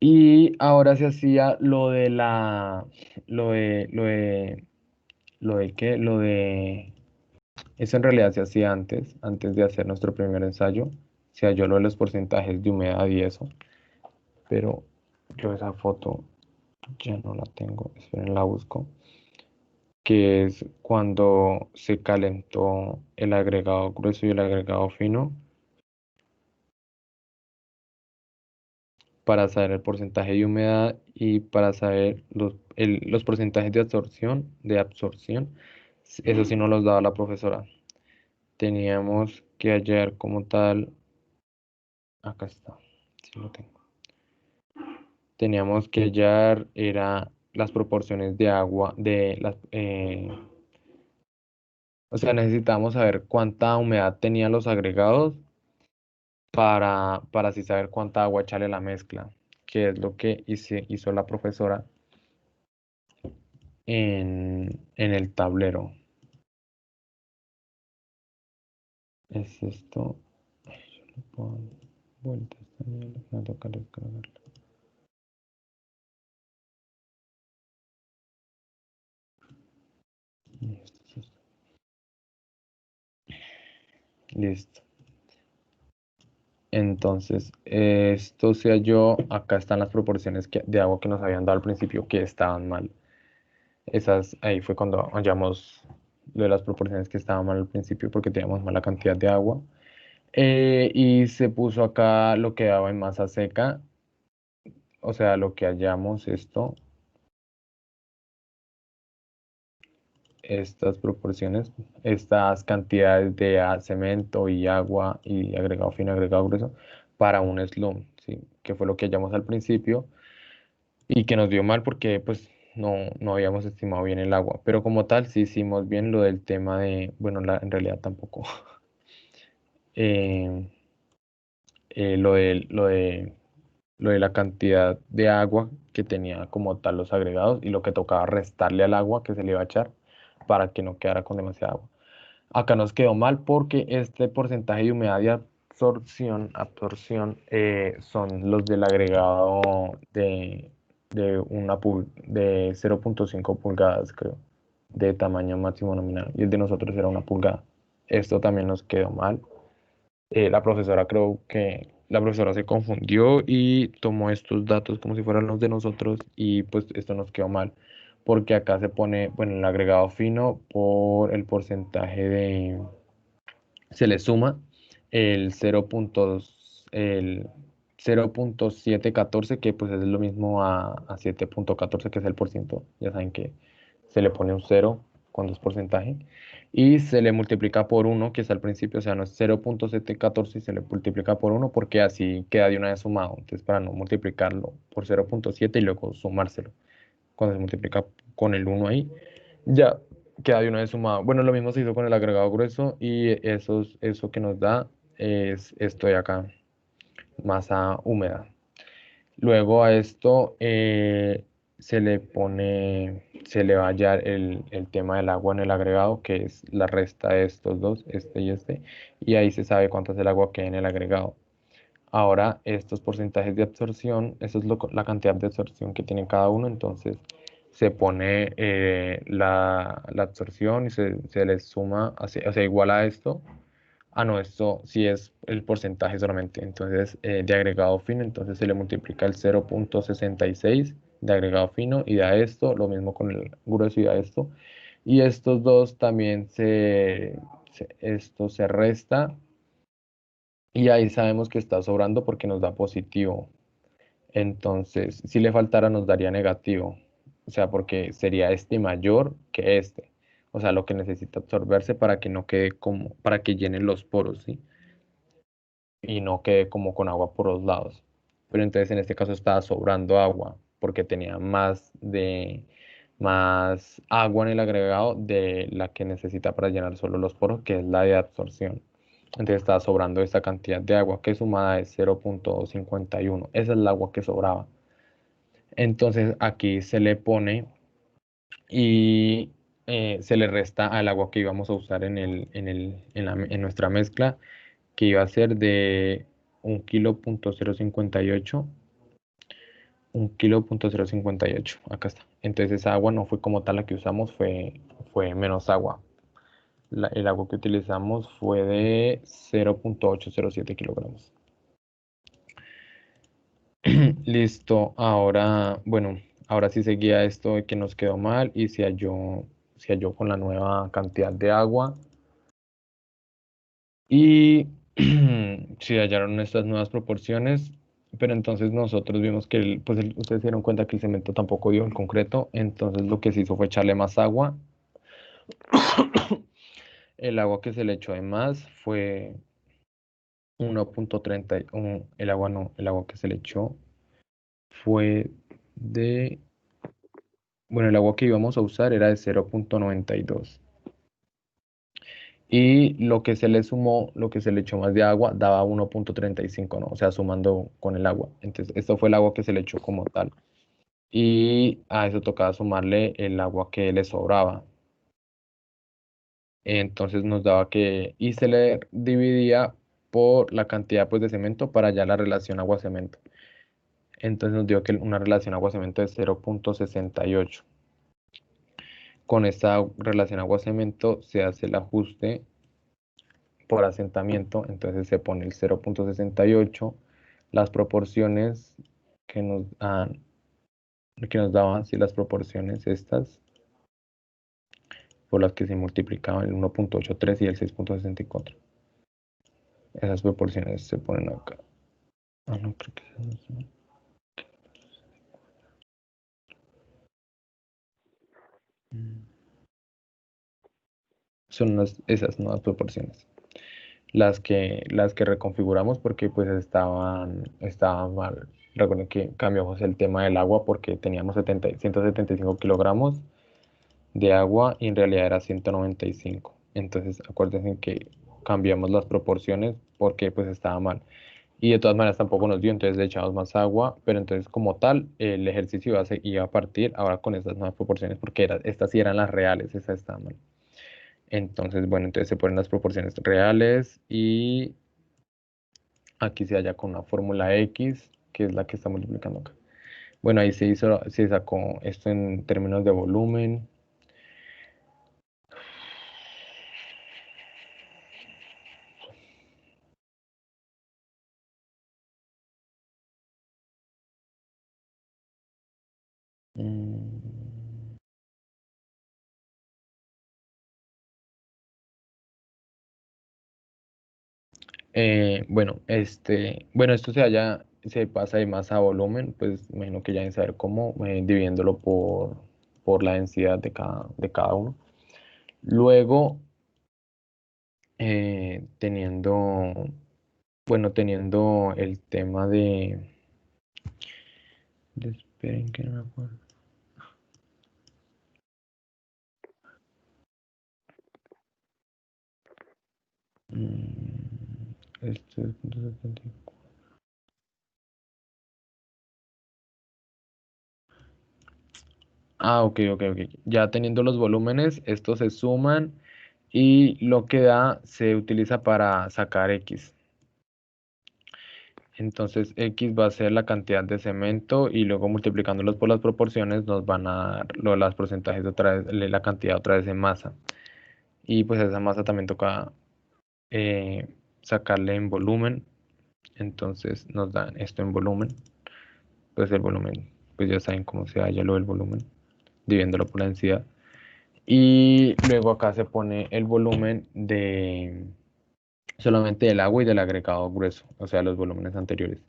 Y ahora se hacía lo de, eso en realidad se hacía antes de hacer nuestro primer ensayo, se halló lo de los porcentajes de humedad y eso, pero yo esa foto ya no la tengo, esperen, la busco. Que es cuando se calentó el agregado grueso y el agregado fino para saber el porcentaje de humedad y para saber los porcentajes de absorción. Eso sí no los daba la profesora. Teníamos que hallar como tal, acá está, sí lo tengo. Teníamos que hallar, era las proporciones de agua, o sea, necesitamos saber cuánta humedad tenían los agregados para así saber cuánta agua echarle a la mezcla, que es lo que hizo la profesora en el tablero. Es esto. Ay, yo le puedo dar vueltas también, me va a tocar descargarlo. Y esto es esto. Listo. Entonces, esto se halló, acá están las proporciones de agua que nos habían dado al principio que estaban mal. Ahí fue cuando hallamos lo de las proporciones que estaban mal al principio porque teníamos mala cantidad de agua. Y se puso acá lo que daba en masa seca, o sea, lo que hallamos estas proporciones, estas cantidades de cemento y agua y agregado fino, agregado grueso para un slump, ¿sí? Que fue lo que hallamos al principio y que nos dio mal porque pues no habíamos estimado bien el agua, pero como tal sí hicimos bien lo del tema de, bueno, en realidad tampoco. Eh, lo de la cantidad de agua que tenía como tal los agregados y lo que tocaba restarle al agua que se le iba a echar para que no quedara con demasiada agua. Acá nos quedó mal porque este porcentaje de humedad y absorción son los del agregado de 0.5 pulgadas, creo, de tamaño máximo nominal, y el de nosotros era 1 pulgada. Esto también nos quedó mal. La profesora se confundió y tomó estos datos como si fueran los de nosotros y pues esto nos quedó mal porque acá se pone, bueno, el agregado fino por el porcentaje se le suma el 0.714 que pues es lo mismo a 7.14 que es el por ciento. Ya saben que se le pone un cero cuando es porcentaje, y se le multiplica por 1, que es al principio, o sea, no es 0.714 y se le multiplica por 1 porque así queda de una vez sumado. Entonces, para no multiplicarlo por 0.7 y luego sumárselo, cuando se multiplica con el 1 ahí, ya queda de una vez sumado. Bueno, lo mismo se hizo con el agregado grueso y eso que nos da es esto de acá, masa húmeda. Luego a esto se le va a hallar el tema del agua en el agregado, que es la resta de estos dos, este y ahí se sabe cuánto es el agua que hay en el agregado. Ahora, estos porcentajes de absorción, eso es la cantidad de absorción que tiene cada uno, entonces se pone la absorción y se les suma, o sea, igual a esto. Ah, no, esto sí es el porcentaje solamente. Entonces, de agregado fino, entonces se le multiplica el 0.66 de agregado fino y da esto, lo mismo con el grueso y da esto. Y estos dos también esto se resta y ahí sabemos que está sobrando porque nos da positivo. Entonces, si le faltara nos daría negativo. O sea, porque sería este mayor que este. O sea, lo que necesita absorberse para que no quede como, para que llenen los poros, ¿sí? Y no quede como con agua por los lados. Pero entonces en este caso estaba sobrando agua porque tenía más agua en el agregado de la que necesita para llenar solo los poros, que es la de absorción. Entonces estaba sobrando esta cantidad de agua que sumada es 0.51. Esa es el agua que sobraba. Entonces aquí se le pone y se le resta al agua que íbamos a usar en nuestra mezcla, que iba a ser de 1 kilo.058, 1 kilo.058, acá está. Entonces esa agua no fue como tal la que usamos, fue menos agua. El agua que utilizamos fue de 0.807 kilogramos. Listo, ahora, bueno, ahora sí seguía esto de que nos quedó mal y se halló con la nueva cantidad de agua y se hallaron estas nuevas proporciones, pero entonces nosotros vimos que, ustedes se dieron cuenta que el cemento tampoco dio el concreto, entonces lo que se hizo fue echarle más agua. El agua que se le echó además fue 1.30, el agua no, el agua que se le echó fue de, bueno, el agua que íbamos a usar era de 0.92. Y lo que se le sumó, lo que se le echó más de agua, daba 1.35, ¿no? O sea, sumando con el agua. Entonces, esto fue el agua que se le echó como tal. Y a eso tocaba sumarle el agua que le sobraba. Entonces nos daba y se le dividía por la cantidad pues, de cemento para ya la relación agua-cemento. Entonces nos dio que una relación agua-cemento de 0.68. Con esta relación agua-cemento se hace el ajuste por asentamiento, entonces se pone el 0.68, las proporciones que nos daban, sí, las proporciones estas, por las que se multiplicaban el 1.83 y el 6.64. Esas proporciones se ponen acá. Ah, no, creo que esas no. Son esas nuevas proporciones. Las que reconfiguramos porque pues estaban mal. Recuerden que cambiamos el tema del agua porque teníamos 175 kilogramos de agua y en realidad era 195. Entonces acuérdense que cambiamos las proporciones porque pues estaba mal. Y de todas maneras tampoco nos dio, entonces le echamos más agua, pero entonces como tal el ejercicio iba a partir ahora con estas nuevas proporciones porque estas sí eran las reales, esa estaba mal. Entonces, bueno, entonces se ponen las proporciones reales y aquí se halla con una fórmula X, que es la que está multiplicando acá. Bueno, ahí se sacó esto en términos de volumen. Mm, bueno, esto se pasa de masa a volumen, pues me imagino que ya deben saber cómo, dividiéndolo por la densidad de cada uno. Luego, teniendo el tema esperen que no me acuerdo. Esto es 0.74. Ok. Ya teniendo los volúmenes, estos se suman y lo que da se utiliza para sacar X. Entonces X va a ser la cantidad de cemento y luego multiplicándolos por las proporciones nos van a dar las porcentajes otra vez, la cantidad otra vez en masa. Y pues esa masa también toca sacarle en volumen. Entonces nos dan esto en volumen. Pues el volumen, pues ya saben cómo se halla lo del volumen, dividiéndolo por la densidad. Y luego acá se pone el volumen de solamente del agua y del agregado grueso, o sea, los volúmenes anteriores.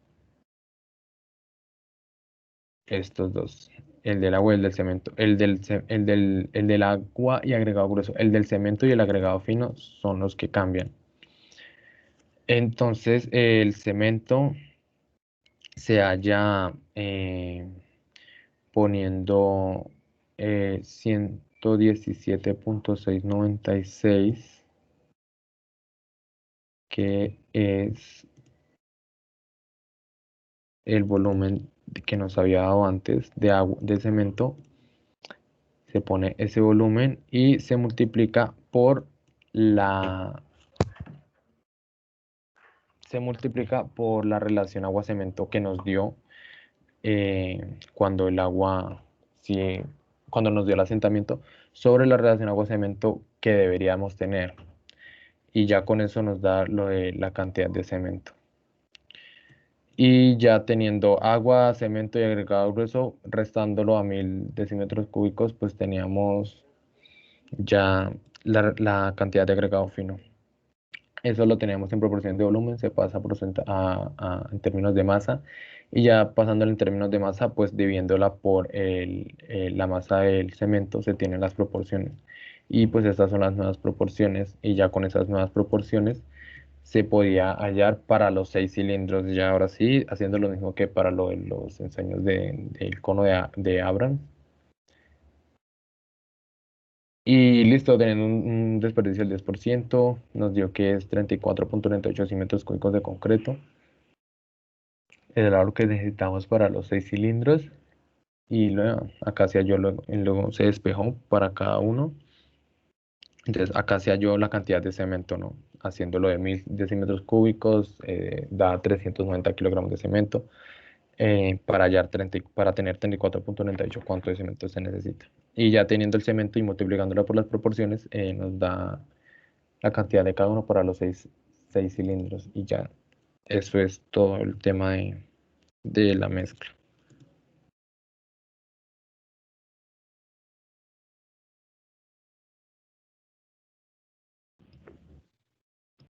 Estos dos, el del agua y el del cemento. El del agua y agregado grueso. El del cemento y el agregado fino son los que cambian. Entonces, el cemento se halla poniendo 117.696, que es el volumen que nos había dado antes de agua, de cemento. Se pone ese volumen y se multiplica por la relación agua-cemento que nos dio cuando el agua, sí, cuando nos dio el asentamiento, sobre la relación agua-cemento que deberíamos tener. Y ya con eso nos da lo de la cantidad de cemento. Y ya teniendo agua, cemento y agregado grueso, restándolo a 1000 decímetros cúbicos, pues teníamos ya la cantidad de agregado fino. Eso lo teníamos en proporción de volumen, se pasa en términos de masa, y ya pasándolo en términos de masa, pues dividiéndola por la masa del cemento, se tienen las proporciones. Y pues estas son las nuevas proporciones, y ya con esas nuevas proporciones se podía hallar para los 6 cilindros, ya ahora sí, haciendo lo mismo que para los ensueños del cono de Abrams. Y listo, teniendo un desperdicio del 10%, nos dio que es 34.38 centímetros cúbicos de concreto. El valor que necesitamos para los 6 cilindros. Y luego acá se halló, luego se despejó para cada uno. Entonces acá se halló la cantidad de cemento, ¿no? Haciéndolo de 1000 decímetros cúbicos, da 390 kilogramos de cemento. Para tener 34.98 cuánto de cemento se necesita. Y ya teniendo el cemento y multiplicándolo por las proporciones, nos da la cantidad de cada uno para los 6 cilindros. Y ya, eso es todo el tema de la mezcla.